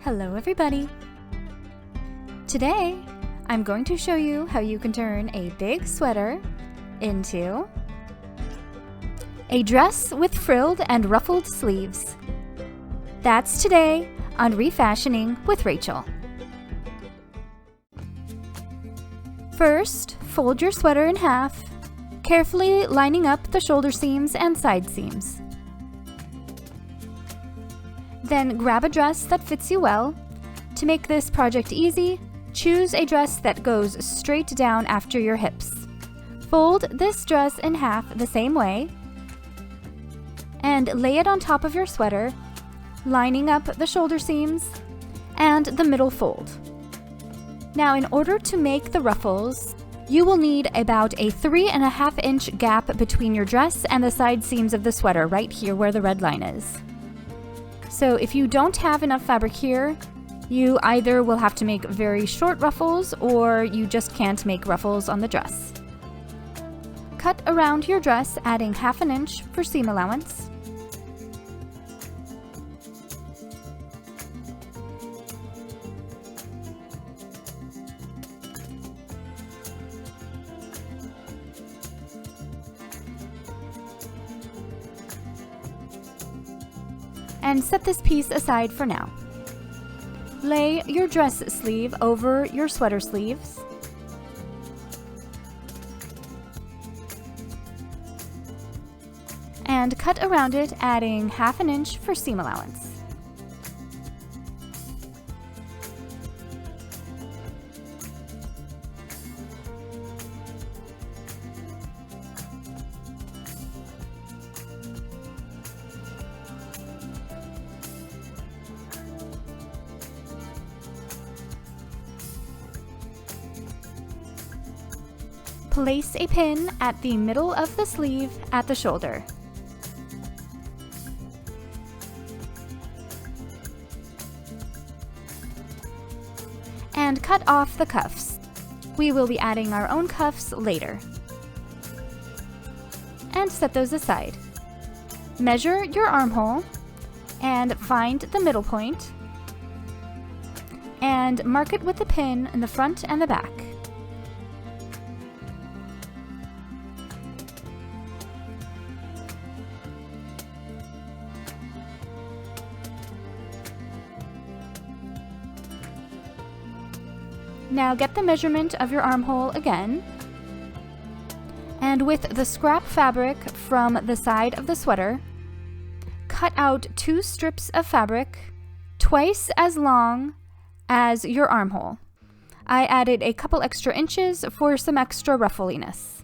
Hello everybody! Today, I'm going to show you how you can turn a big sweater into a dress with frilled and ruffled sleeves. That's today on Refashioning with Rachel. First, fold your sweater in half, carefully lining up the shoulder seams and side seams. Then grab a dress that fits you well. To make this project easy, choose a dress that goes straight down after your hips. Fold this dress in half the same way and lay it on top of your sweater, lining up the shoulder seams and the middle fold. Now, in order to make the ruffles, you will need about a 3.5 inch gap between your dress and the side seams of the sweater, right here where the red line is. So if you don't have enough fabric here, you either will have to make very short ruffles or you just can't make ruffles on the dress. Cut around your dress, adding 1/2 inch for seam allowance. And set this piece aside for now. Lay your dress sleeve over your sweater sleeves. And cut around it, adding 1/2 inch for seam allowance. Place a pin at the middle of the sleeve at the shoulder. And cut off the cuffs. We will be adding our own cuffs later. And set those aside. Measure your armhole and find the middle point and mark it with the pin in the front and the back. Now get the measurement of your armhole again, and with the scrap fabric from the side of the sweater, cut out 2 strips of fabric twice as long as your armhole. I added a couple extra inches for some extra ruffliness.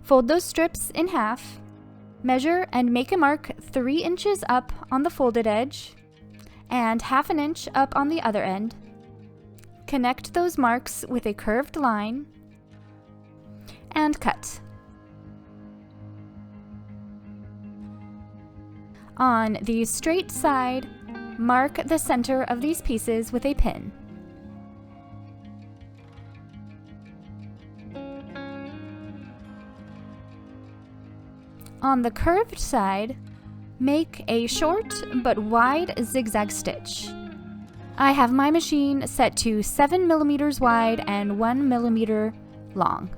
Fold those strips in half, measure and make a mark 3 inches up on the folded edge and 1/2 inch up on the other end. Connect those marks with a curved line and cut. On the straight side, mark the center of these pieces with a pin. On the curved side, make a short but wide zigzag stitch. I have my machine set to 7 millimeters wide and 1 millimeter long.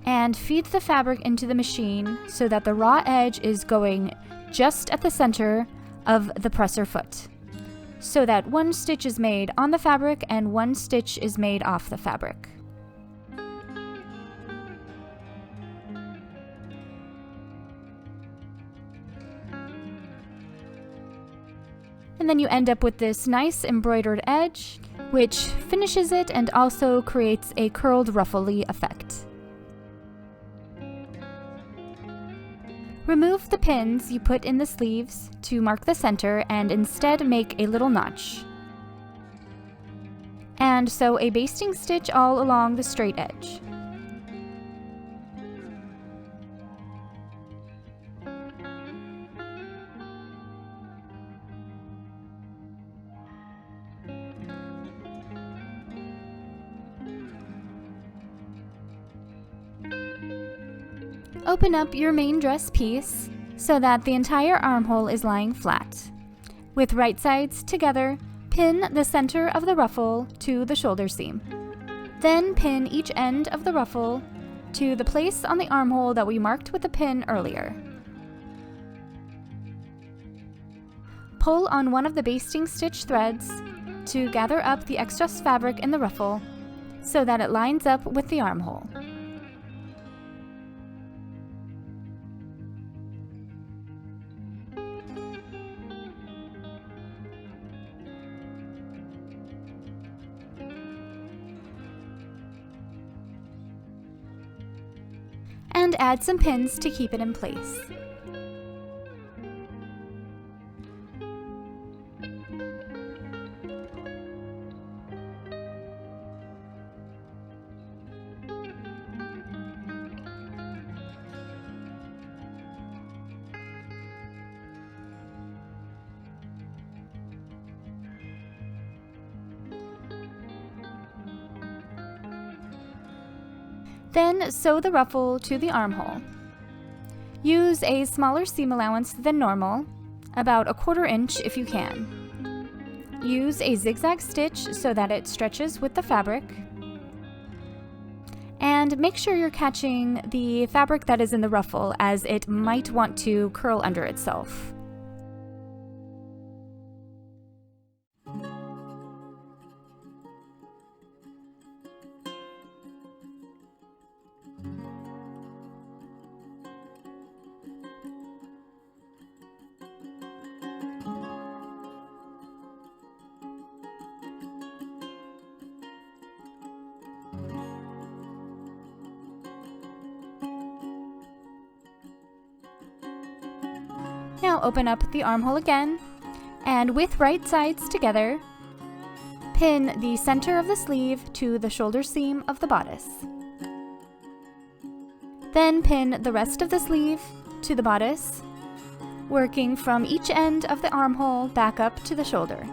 And feed the fabric into the machine so that the raw edge is going just at the center of the presser foot, so that 1 stitch is made on the fabric and 1 stitch is made off the fabric. And then you end up with this nice embroidered edge, which finishes it and also creates a curled ruffly effect. Remove the pins you put in the sleeves to mark the center and instead make a little notch. And sew a basting stitch all along the straight edge. Open up your main dress piece so that the entire armhole is lying flat. With right sides together, pin the center of the ruffle to the shoulder seam. Then pin each end of the ruffle to the place on the armhole that we marked with the pin earlier. Pull on one of the basting stitch threads to gather up the excess fabric in the ruffle so that it lines up with the armhole. And add some pins to keep it in place. Then sew the ruffle to the armhole. Use a smaller seam allowance than normal, about 1/4 inch if you can. Use a zigzag stitch so that it stretches with the fabric. And make sure you're catching the fabric that is in the ruffle, as it might want to curl under itself. Now open up the armhole again, and with right sides together, pin the center of the sleeve to the shoulder seam of the bodice. Then pin the rest of the sleeve to the bodice, working from each end of the armhole back up to the shoulder.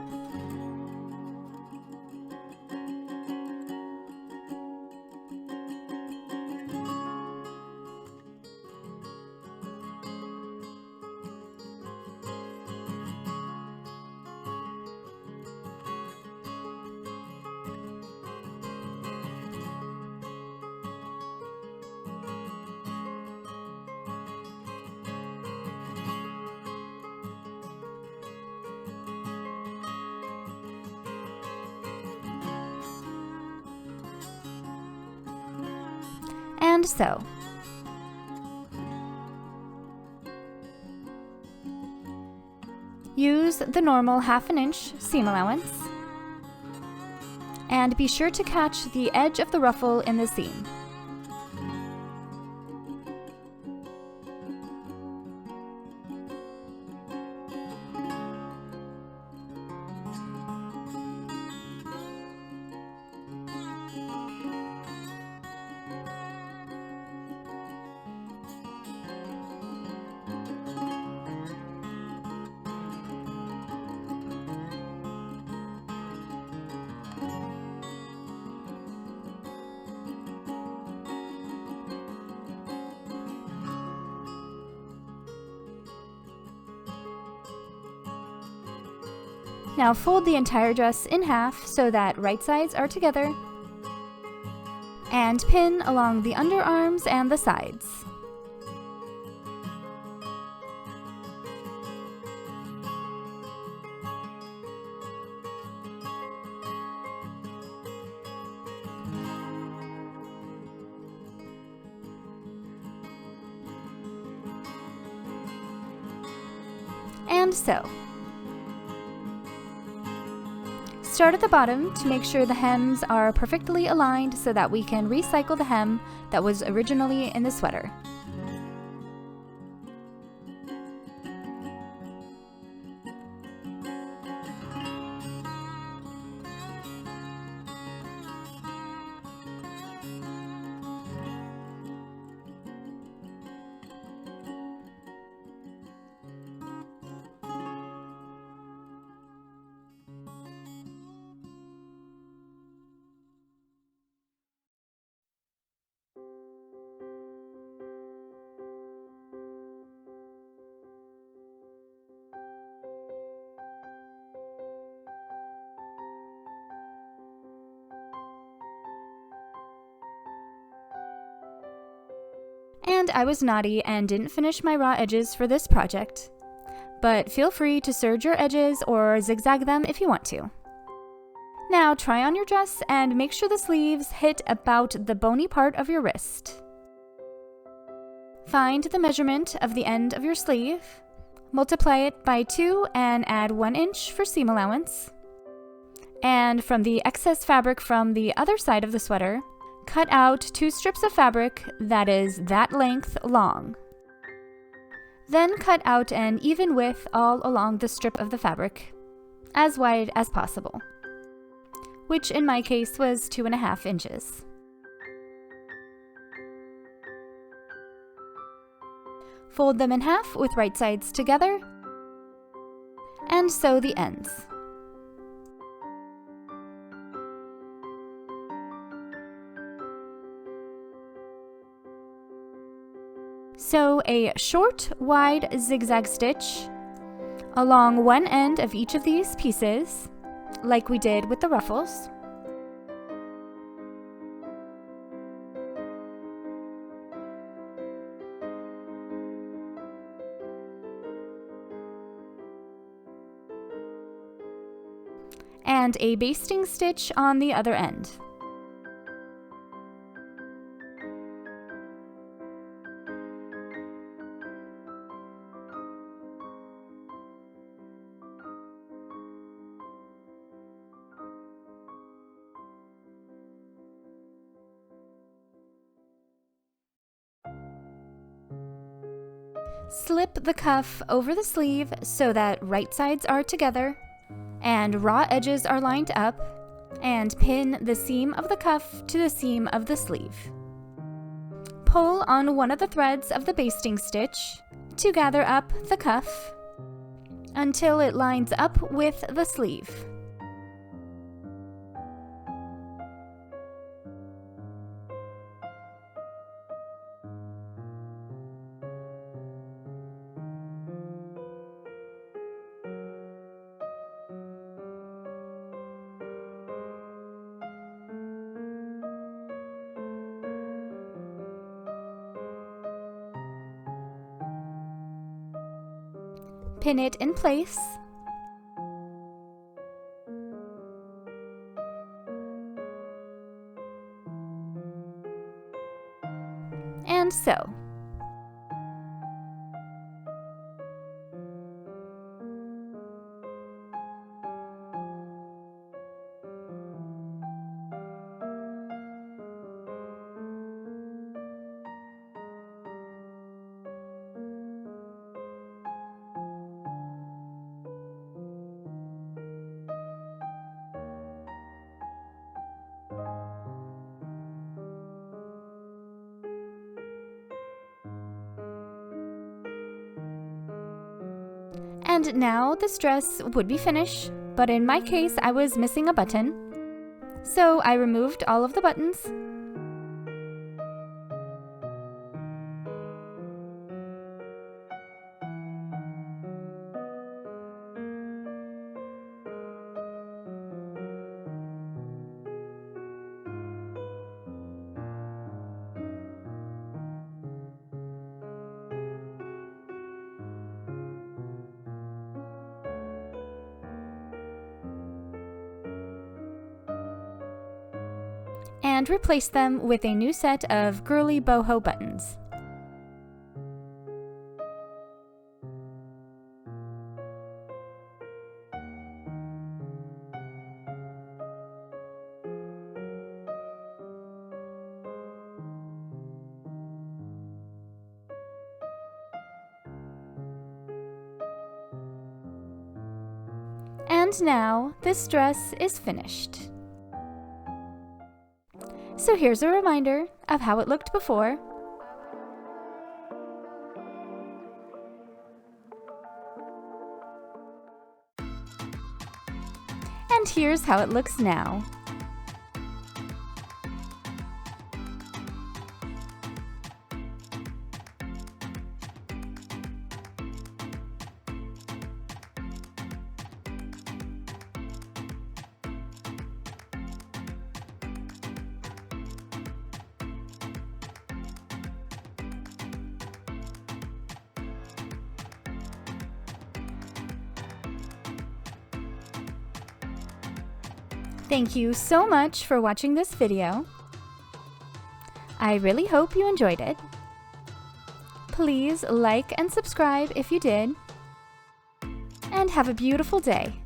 And sew. Use the normal 1/2 inch seam allowance, and be sure to catch the edge of the ruffle in the seam. Now fold the entire dress in half so that right sides are together, and pin along the underarms and the sides. And sew. Start at the bottom to make sure the hems are perfectly aligned so that we can recycle the hem that was originally in the sweater. And I was naughty and didn't finish my raw edges for this project, but feel free to serge your edges or zigzag them if you want to. Now try on your dress and make sure the sleeves hit about the bony part of your wrist. Find the measurement of the end of your sleeve, multiply it by 2 and add 1 inch for seam allowance. And from the excess fabric from the other side of the sweater, cut out 2 strips of fabric that is that length long. Then cut out an even width all along the strip of the fabric, as wide as possible, which in my case was 2.5 inches. Fold them in half with right sides together, and sew the ends. Sew a short, wide zigzag stitch along one end of each of these pieces, like we did with the ruffles. And a basting stitch on the other end. Slip the cuff over the sleeve so that right sides are together and raw edges are lined up, and pin the seam of the cuff to the seam of the sleeve. Pull on one of the threads of the basting stitch to gather up the cuff until it lines up with the sleeve. Pin it in place. And sew. And now this dress would be finished, but in my case I was missing a button, so I removed all of the buttons. And replace them with a new set of girly boho buttons. And now this dress is finished. So here's a reminder of how it looked before. And here's how it looks now. Thank you so much for watching this video. I really hope you enjoyed it. Please like and subscribe if you did. And have a beautiful day.